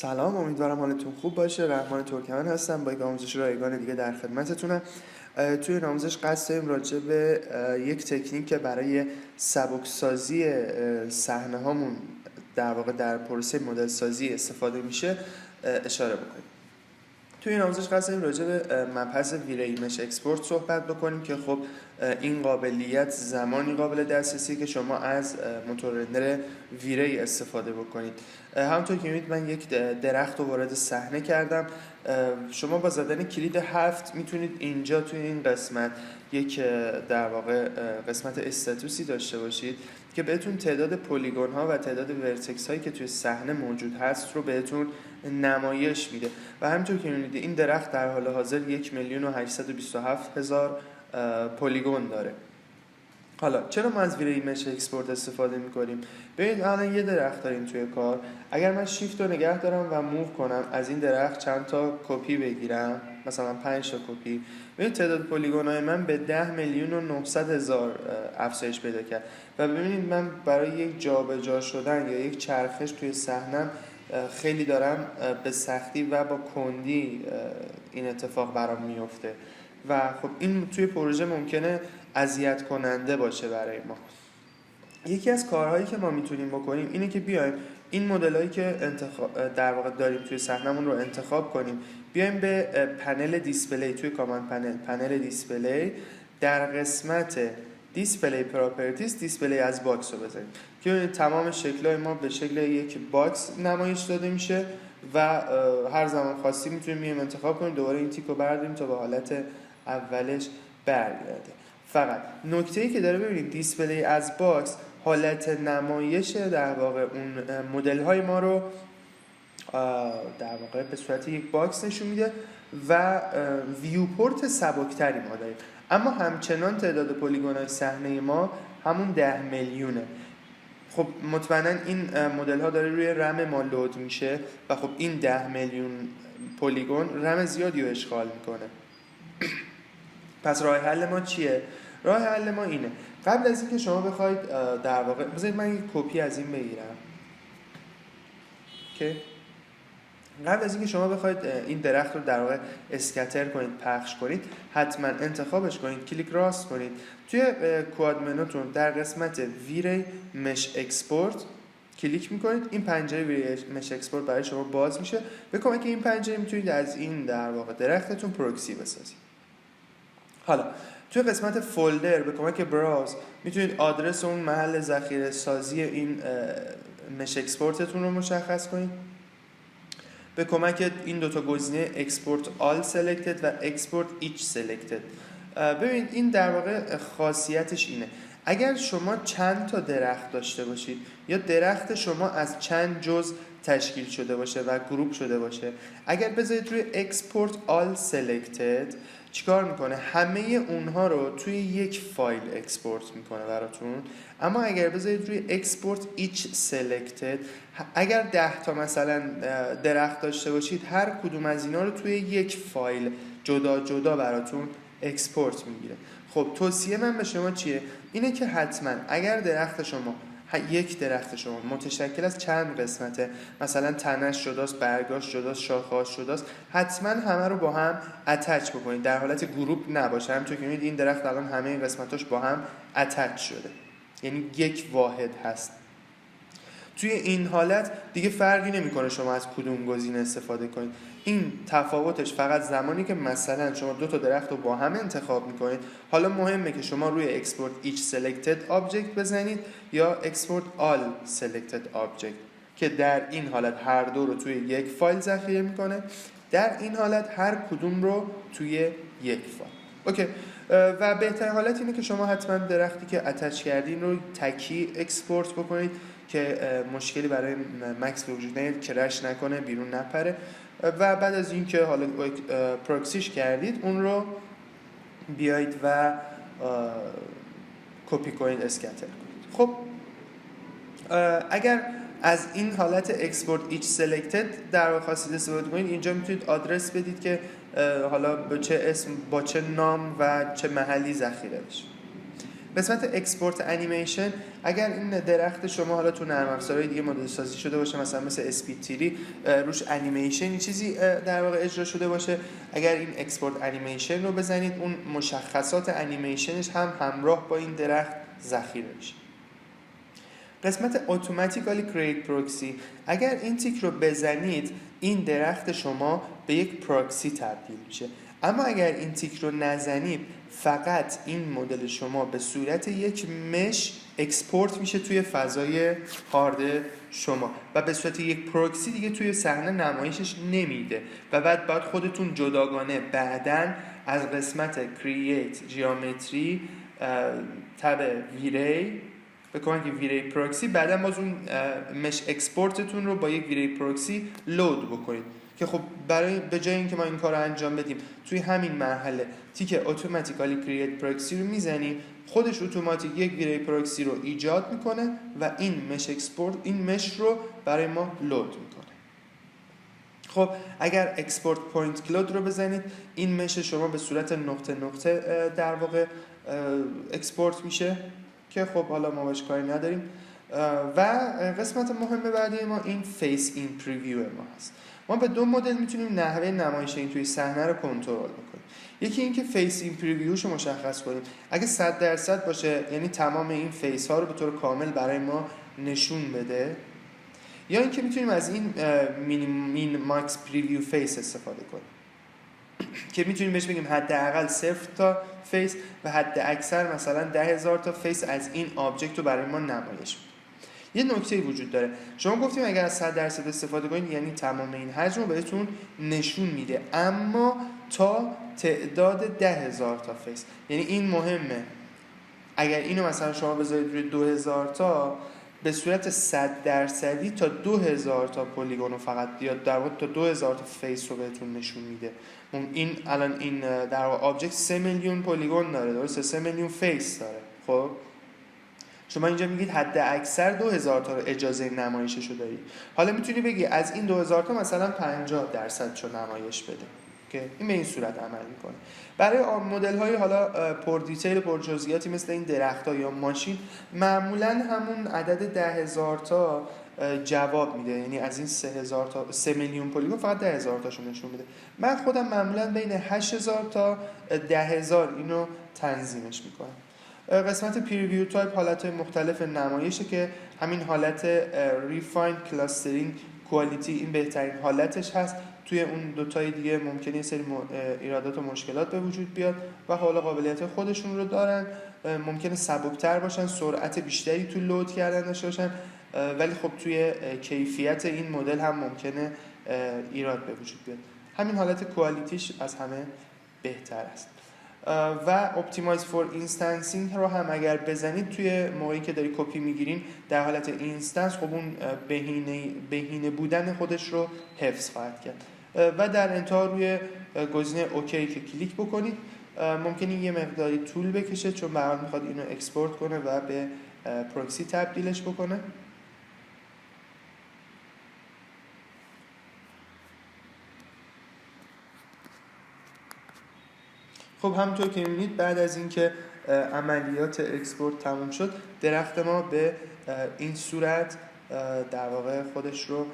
سلام، امیدوارم حالتون خوب باشه. رحمان ترکمن هستم، با یک آموزش رایگان دیگه در خدمتتونم. توی این آموزش قصد داریم راجع به یک تکنیک که برای سبکسازی صحنه هامون در واقع در پروسه مدل سازی استفاده میشه اشاره بکنیم. توی این آموزش قصد داریم راجع به مبحث ویره ایمج اکسپورت صحبت بکنیم که خب این قابلیت زمانی قابل دسترسی که شما از موتور رندر ویره استفاده بکنید. همونطور که می‌بینید من یک درخت رو وارد صحنه کردم. شما با زدن کلید 7 میتونید اینجا توی این قسمت یک در واقع قسمت استاتوسی داشته باشید که بهتون تعداد پلیگون ها و تعداد ورتکس هایی که توی صحنه موجود هست رو بهتون نمایش میده و همینطور که می‌بینید این درخت در حال حاضر 1,827,000 پلیگون داره. حالا چرا ما از ویره ایمج اکسپورت استفاده می‌کنیم؟ ببینید الان یه درخت داریم توی کار. اگر من شیفت رو نگه دارم و موو کنم از این درخت چند تا کپی بگیرم، مثلا 5 تا کپی، ببینید تعداد پلیگون‌های من به 10,900,000 افزایش پیدا کرد و ببینید من برای یک جابجا شدن یا یک چرخش توی صحنم خیلی دارم به سختی و با کندی این اتفاق برام میفته و خب این توی پروژه ممکنه اذیت کننده باشه برای ما. یکی از کارهایی که ما میتونیم بکنیم اینه که بیایم این مدلایی که در واقع داریم توی صحنمون رو انتخاب کنیم، بیایم به پنل دیسپلی توی کاماند پنل دیسپلی در قسمت دیسپلی پراپرتیز دیسپلی از باکس رو بزنیم که تمام شکل‌های ما به شکل یک باکس نمایش داده میشه و هر زمان خاصی میتونیم انتخاب کنیم دوباره این تیک رو برداریم تا به حالت اولش برگرده. فقط نکته‌ای که داره ببینید دیسپلی از باکس حالت نمایش در واقع اون مدل‌های ما رو در واقع به صورت یک باکس نشون میده و ویوپورت سبکتری ما داریم، اما همچنان تعداد پلیگون‌های صحنه ما همون 10 میلیونه. خب مطمئنا این مدل ها داره روی رم ما لود میشه و خب این 10 میلیون پلیگون رم زیادی رو اشغال میکنه. پس راه حل ما چیه؟ راه حل ما اینه قبل از اینکه شما بخواید در واقع بذارید من یک کپی از این بگیرم که قبل از اینکه شما بخواید این درخت رو در واقع اسکتر کنید، پخش کنید، حتما انتخابش کنید، کلیک راست کنید، توی کواد منوتون در قسمت ویره مش اکسپورت کلیک میکنید، این پنجره ویره مش اکسپورت برای شما باز میشه. به کمک این پنجره میتونید از این در واقع درختتون پروکسی بسازید. حالا توی قسمت فولدر به کمک براوز میتونید آدرس اون محل ذخیره سازی این مش اکسپورتتون رو مشخص کنید. به کمک این دوتا گزینه export all selected و export each selected. ببینید این در واقع خاصیتش اینه اگر شما چند تا درخت داشته باشید یا درخت شما از چند جزء تشکیل شده باشه و گروپ شده باشه، اگر بذارید روی export all selected چیکار میکنه؟ همه اونها رو توی یک فایل اکسپورت میکنه براتون. اما اگر بذارید روی export each selected، اگر 10 تا مثلا درخت داشته باشید هر کدوم از اینا رو توی یک فایل جدا جدا براتون اکسپورت میگیره. خب توصیه من به شما چیه؟ اینه که حتما اگر درخت شما یک درخت شما متشکل از چند قسمته، مثلا تنش جداست، برگاش جداست، شاخه‌اش جداست، حتما همه رو با هم اتچ بکنید، در حالت گروپ نباشه. همونطور که می‌بینید این درخت الان همه این قسمتاش با هم اتچ شده، یعنی یک واحد هست. توی این حالت دیگه فرقی نمی‌کنه شما از کدوم گزینه استفاده کنید. این تفاوتش فقط زمانی که مثلا شما دو تا درخت رو با هم انتخاب می‌کنید. حالا مهمه که شما روی export each selected object بزنید یا export all selected object که در این حالت هر دو رو توی یک فایل ذخیره می‌کنه، در این حالت هر کدوم رو توی یک فایل. اوکی. و بهترین حالت اینه که شما حتما درختی که اتچ کردین رو تکی اکسپورت بکنید که مشکلی برای مکس به وجود نیاد، کرش نکنه، بیرون نپره و بعد از این که حالا پروکسیش کردید اون رو بیایید و کپی کنید، اسکتر کنید. خب اگر از این حالت export each selected در واقع خواستید استفاده کنید، اینجا میتونید آدرس بدید که حالا به چه اسم، با چه نام و چه محلی ذخیره بشه. قسمت اکسپورت انیمیشن، اگر این درخت شما حالا تو نرم افزارهای دیگه مدل سازی شده باشه، مثلا مثل اسپید تیری روش انیمیشن چیزی در واقع اجرا شده باشه، اگر این اکسپورت انیمیشن رو بزنید اون مشخصات انیمیشنش هم همراه با این درخت ذخیره میشه. قسمت اتوماتیکالی کرییت پروکسی، اگر این تیک رو بزنید این درخت شما به یک پروکسی تبدیل میشه. اما اگر این تیک رو نزنید فقط این مدل شما به صورت یک مش اکسپورت میشه توی فضای هارد شما و به صورت یک پروکسی دیگه توی صحنه نمایشش نمیده و بعد خودتون جداگانه بعدن از قسمت کرییت جیومتری تب ویری بکنید که ویری پروکسی بعدا باز اون مش اکسپورتتون رو با یک ویری پروکسی لود بکنید که خب برای به جای اینکه ما این کار رو انجام بدیم توی همین مرحله تیک اتوماتیکالی کرییت پروکسی رو میزنیم، خودش اتوماتیک یک ویری پروکسی رو ایجاد میکنه و این مش اکسپورت این مش رو برای ما لود میکنه. خب اگر اکسپورت پوینت کلود رو بزنید این مش شما به صورت نقطه نقطه در واقع اکسپورت میشه که خب حالا ما باش کاری نداریم. و قسمت مهم بعدی ما این فیس این پریویو ما هست. ما به دو مدل میتونیم نحوه نمایش این توی صحنه رو کنترل بکنیم. یکی این که فیس این پریویوش رو مشخص کنیم، اگه 100% باشه یعنی تمام این فیس ها رو به طور کامل برای ما نشون بده، یا اینکه میتونیم از این مین ماکس پریویو فیس استفاده کنیم که میتونیم بهش بگیم حداقل 0 تا فیس و حد اکثر مثلا 10,000 تا فیس از این آبجکت رو برای ما نمایش بده. یه نکته وجود داره، شما گفتیم اگر از 100% استفاده کنید یعنی تمام این حجم رو بهتون نشون میده، اما تا تعداد 10,000 تا فیس. یعنی این مهمه، اگر اینو مثلا شما بذارید روی 2000 تا به صورت 100% تا 2000 تا پلیگون رو فقط یا در واقع تا 2000 تا فیس رو بهتون نشون میده. این الان این در واقع آبجکت 3 میلیون پلیگون داره، درسته؟ 3 میلیون فیس داره. خب شما اینجا میگید حد اکثر 2000 تا رو اجازه نمایششو دارید. حالا میتونی بگی از این 2000 تا مثلا 50% شو نمایش بده که این به این صورت عمل میکنه. برای مدل های حالا پر دیتیل پر جزئیاتی مثل این درخت‌ها یا ماشین معمولا همون عدد 10,000 تا جواب میده، یعنی از این 3000 تا 3 میلیون پلیگون فقط 10,000 تاشون نشون میده. من خودم معمولا بین 8000 تا 10,000 اینو تنظیمش میکنم. قسمت پریویو تایپ حالت مختلف نمایشه که همین حالت ریفایند کلاسترینگ کوالیتی این بهترین حالتش هست. توی اون دوتای دیگه ممکنه یه سری ایرادات و مشکلات به وجود بیاد و حالا قابلیت خودشون رو دارن، ممکنه سبکتر باشن، سرعت بیشتری تو لود کردن داشته باشن، ولی خب توی کیفیت این مدل هم ممکنه ایراد به وجود بیاد. همین حالت کوالیتیش از همه بهتر است. و اپتیمایز فور اینستنسینگ رو هم اگر بزنید توی موقعی که داری کپی میگیرین در حالت اینستنس خب اون بهینه بودن خودش رو حفظ خواهد کرد. و در انتها روی گزینه اوکی که کلیک بکنید ممکنه یه مقداری طول بکشه چون به هر حال میخواد اینو اکسپورت کنه و به پروکسی تبدیلش بکنه. خب همونطور که می‌بینید بعد از اینکه عملیات اکسپورت تموم شد درخت ما به این صورت در واقع خودش رو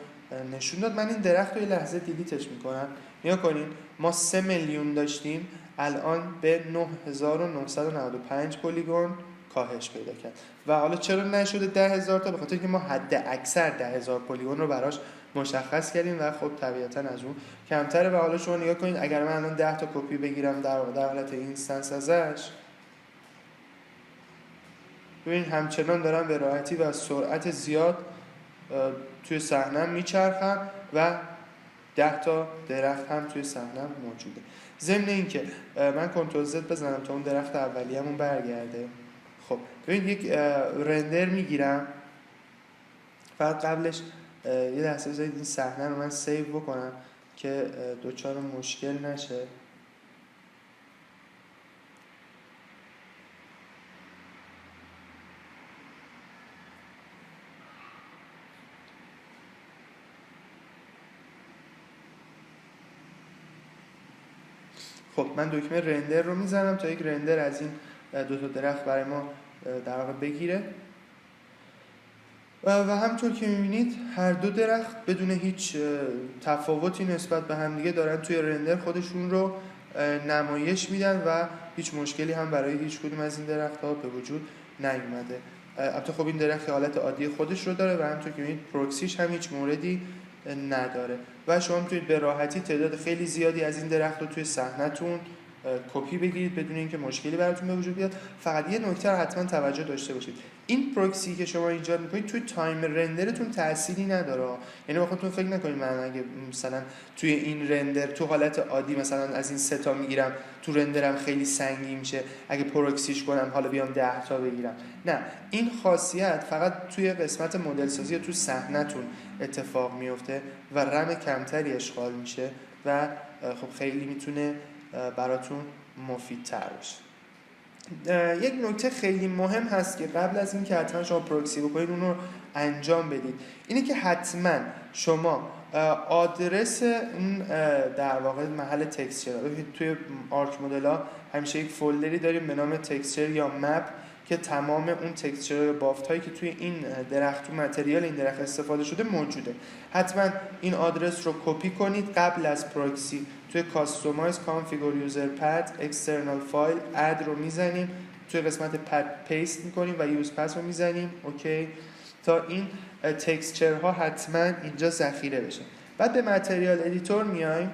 نشون داد. من این درخت رو یه لحظه دیلیتش میکنم. نیا کنین ما 3 میلیون داشتیم الان به 9995 پلیگون کاهش پیدا کرد و حالا چرا نشده 10,000 تا؟ به خاطر اینکه ما حد اکثر 10,000 پلیگون رو براش مشخص کردیم و خب طبیعتاً از اون کمتره. و حالا شما نگاه کنید اگر من الان 10 تا کپی بگیرم در حالت اینستنس ازش، ببین همچنان دارم به راحتی و سرعت زیاد توی صحنه میچرخم و 10 تا درخت هم توی صحنه موجوده. ضمن اینکه من کنترل زد بزنم تا اون درخت اولیه‌مون برگرده. خب ببین یک رندر میگیرم، فقط قبلش یه لحظه بذارید این صحنه رو من سیو بکنم که دوچار مشکل نشه. خب من دکمه رندر رو میزنم تا یک رندر از این دو تا درخت برای ما در واقع بگیره. و همطور که می‌بینید هر دو درخت بدون هیچ تفاوتی نسبت به همدیگه دارن توی رندر خودشون رو نمایش میدن و هیچ مشکلی هم برای هیچ کدوم از این درخت‌ها به وجود نیومده. البته خب این درخت حالت عادی خودش رو داره و همطور که می‌بینید پروکسیش هم هیچ موردی نداره و شما میتونید به راحتی تعداد خیلی زیادی از این درخت رو توی صحنه‌تون کپی بگیرید بدون اینکه مشکلی براتون به وجود بیاد. فقط یه نکته رو حتما توجه داشته باشید، این پروکسی که شما ایجاد میکنید توی تایم رندرتون تأثیری نداره. یعنی واقعا فکر نکنید من اگه مثلا توی این رندر تو حالت عادی مثلا از این 3 تا میگیرم تو رندرم خیلی سنگین میشه، اگه پروکسیش کنم حالا بیام 10 تا بگیرم. نه، این خاصیت فقط توی قسمت مدل سازی تو صحنه‌تون اتفاق میفته و رم کمتری اشغال میشه و خب خیلی میتونه براتون مفیدتر باشه. یک نکته خیلی مهم هست که قبل از این که حتما شما پروکسی بکنید اون رو انجام بدید، اینه که حتما شما آدرس اون در واقع محل تکسچر، ببینید توی آرک مدل ها همیشه یک فولدری داریم به نام تکسچر یا مپ که تمام اون تکسچر یا بافت هایی که توی این درخت و متریال این درخت استفاده شده موجوده. حتما این آدرس رو کپی کنید قبل از پروکسی. توی کاستومایز کانفیگور یوزر پد اکسترنال فایل اد رو میزنیم، توی قسمت پد پیست میکنیم و یوز پس رو میزنیم اوکی تا این تکسچر ها حتما اینجا ذخیره بشه. بعد به متریال ادیتور میایم.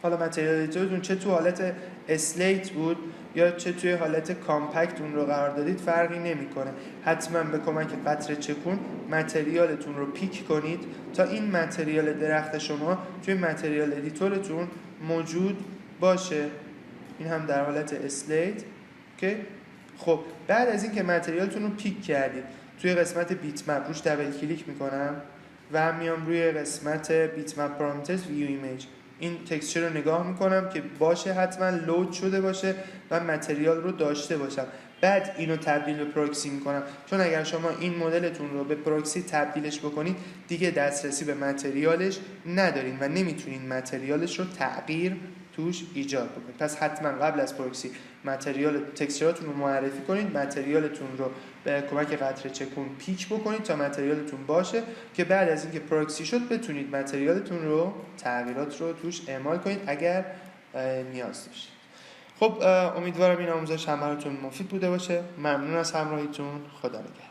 حالا متریال ادیتورتون چه تو حالت اسلیت بود یا چه توی حالت کامپکت اون رو قرار دادید فرقی نمیکنه. حتما به کمک قطره چکون متریالتون رو پیک کنید تا این متریال درخت شما توی متریال ادیتورتون موجود باشه. این هم در حالت اسلیت اوکی. خب بعد از این که متریالتون رو پیک کردید توی قسمت بیت مپ روش دبل کلیک میکنم و میام روی قسمت بیت مپ پارامترز ویو ایمیج، این تکسچر رو نگاه میکنم که باشه حتما لود شده باشه و متریال رو داشته باشم. بعد اینو تبدیل به پروکسی میکنم، چون اگر شما این مدلتون رو به پروکسی تبدیلش بکنید دیگه دسترسی به متریالش ندارین و نمیتونین متریالش رو تغییر توش ایجاد بکنید. پس حتما قبل از پروکسی متریال تکسچراتون رو معرفی کنید، متریالتون رو به کمک قطره چکون پیک بکنید تا متریالتون باشه که بعد از اینکه پروکسی شد بتونید متریالتون رو تغییرات رو توش اعمال کنید اگر نیاز داشتید. خب امیدوارم این آموزش هم براتون مفید بوده باشه. ممنون از همراهیتون. خدا نگهدار.